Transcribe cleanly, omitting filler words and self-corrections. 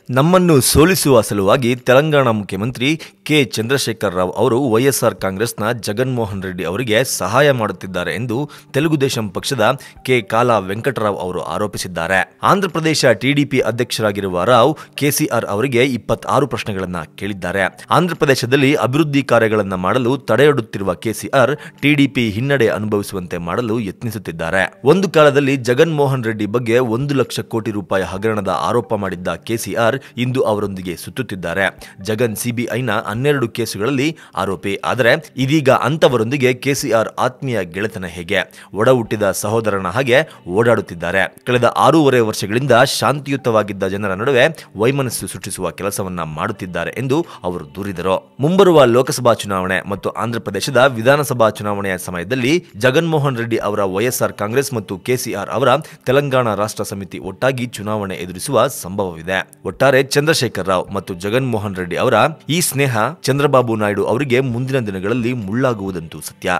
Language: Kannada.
ನಮ್ಮನ್ನು ಸೋಲಿಸುವ ಸಲುವಾಗಿ ತೆಲಂಗಾಣ ಮುಖ್ಯಮಂತ್ರಿ ಕೆ ಚಂದ್ರಶೇಖರ್ ರಾವ್ ಅವರು ವೈಎಸ್ಆರ್ ಕಾಂಗ್ರೆಸ್ನ ಜಗನ್ಮೋಹನ್ ರೆಡ್ಡಿ ಅವರಿಗೆ ಸಹಾಯ ಮಾಡುತ್ತಿದ್ದಾರೆ ಎಂದು ತೆಲುಗುದೇಶಂ ಪಕ್ಷದ ಕೆ ಕಾಲಾ ವೆಂಕಟರಾವ್ ಅವರು ಆರೋಪಿಸಿದ್ದಾರೆ. ಆಂಧ್ರಪ್ರದೇಶ ಟಿಡಿಪಿ ಅಧ್ಯಕ್ಷರಾಗಿರುವ ರಾವ್ ಕೆಸಿಆರ್ ಅವರಿಗೆ 26 ಪ್ರಶ್ನೆಗಳನ್ನು ಕೇಳಿದ್ದಾರೆ. ಆಂಧ್ರಪ್ರದೇಶದಲ್ಲಿ ಅಭಿವೃದ್ಧಿ ಕಾರ್ಯಗಳನ್ನು ಮಾಡಲು ತಡೆಯೊಡ್ಡುತ್ತಿರುವ ಕೆಸಿಆರ್ ಟಿಡಿಪಿ ಹಿನ್ನಡೆ ಅನುಭವಿಸುವಂತೆ ಮಾಡಲು ಯತ್ನಿಸುತ್ತಿದ್ದಾರೆ. ಒಂದು ಕಾಲದಲ್ಲಿ ಜಗನ್ಮೋಹನ್ ರೆಡ್ಡಿ ಬಗ್ಗೆ 1 ಲಕ್ಷ ಕೋಟಿ ರೂಪಾಯಿ ಹಗರಣದ ಆರೋಪ ಮಾಡಿದ್ದ ಕೆಸಿಆರ್ ಇಂದು ಅವರೊಂದಿಗೆ ಸುತ್ತುತ್ತಿದ್ದಾರೆ. ಜಗನ್ ಸಿಬಿಐನ 12 ಕೇಸುಗಳಲ್ಲಿ ಆರೋಪಿ. ಆದರೆ ಇದೀಗ ಅಂತವರೊಂದಿಗೆ ಕೆಸಿಆರ್ ಆತ್ಮೀಯ ಗೆಳೆತನ ಹೇಗೆ, ಒಡ ಹುಟ್ಟಿದ ಸಹೋದರನ ಹಾಗೆ ಓಡಾಡುತ್ತಿದ್ದಾರೆ. ಕಳೆದ 6.5 ವರ್ಷಗಳಿಂದ ಶಾಂತಿಯುತವಾಗಿದ್ದ ಜನರ ನಡುವೆ ವೈಮನಸ್ಸು ಸೃಷ್ಟಿಸುವ ಕೆಲಸವನ್ನ ಮಾಡುತ್ತಿದ್ದಾರೆ ಎಂದು ಅವರು ದೂರಿದರು. ಮುಂಬರುವ ಲೋಕಸಭಾ ಚುನಾವಣೆ ಮತ್ತು ಆಂಧ್ರಪ್ರದೇಶದ ವಿಧಾನಸಭಾ ಚುನಾವಣೆಯ ಸಮಯದಲ್ಲಿ ಜಗನ್ಮೋಹನ್ ರೆಡ್ಡಿ ಅವರ ವೈಎಸ್ಆರ್ ಕಾಂಗ್ರೆಸ್ ಮತ್ತು ಕೆಸಿಆರ್ ಅವರ ತೆಲಂಗಾಣ ರಾಷ್ಟ್ರ ಸಮಿತಿ ಒಟ್ಟಾಗಿ ಚುನಾವಣೆ ಎದುರಿಸುವ ಸಂಭವವಿದೆ. ಒಟ್ಟಾರೆ ಚಂದ್ರಶೇಖರ್ ರಾವ್ ಮತ್ತು ಜಗನ್ಮೋಹನ್ ರೆಡ್ಡಿ ಅವರ ಈ ಸ್ನೇಹ ಚಂದ್ರಬಾಬು ನಾಯ್ಡು ಅವರಿಗೆ ಮುಂದಿನ ದಿನಗಳಲ್ಲಿ ಮುಳ್ಳಾಗುವುದಂತೂ ಸತ್ಯ.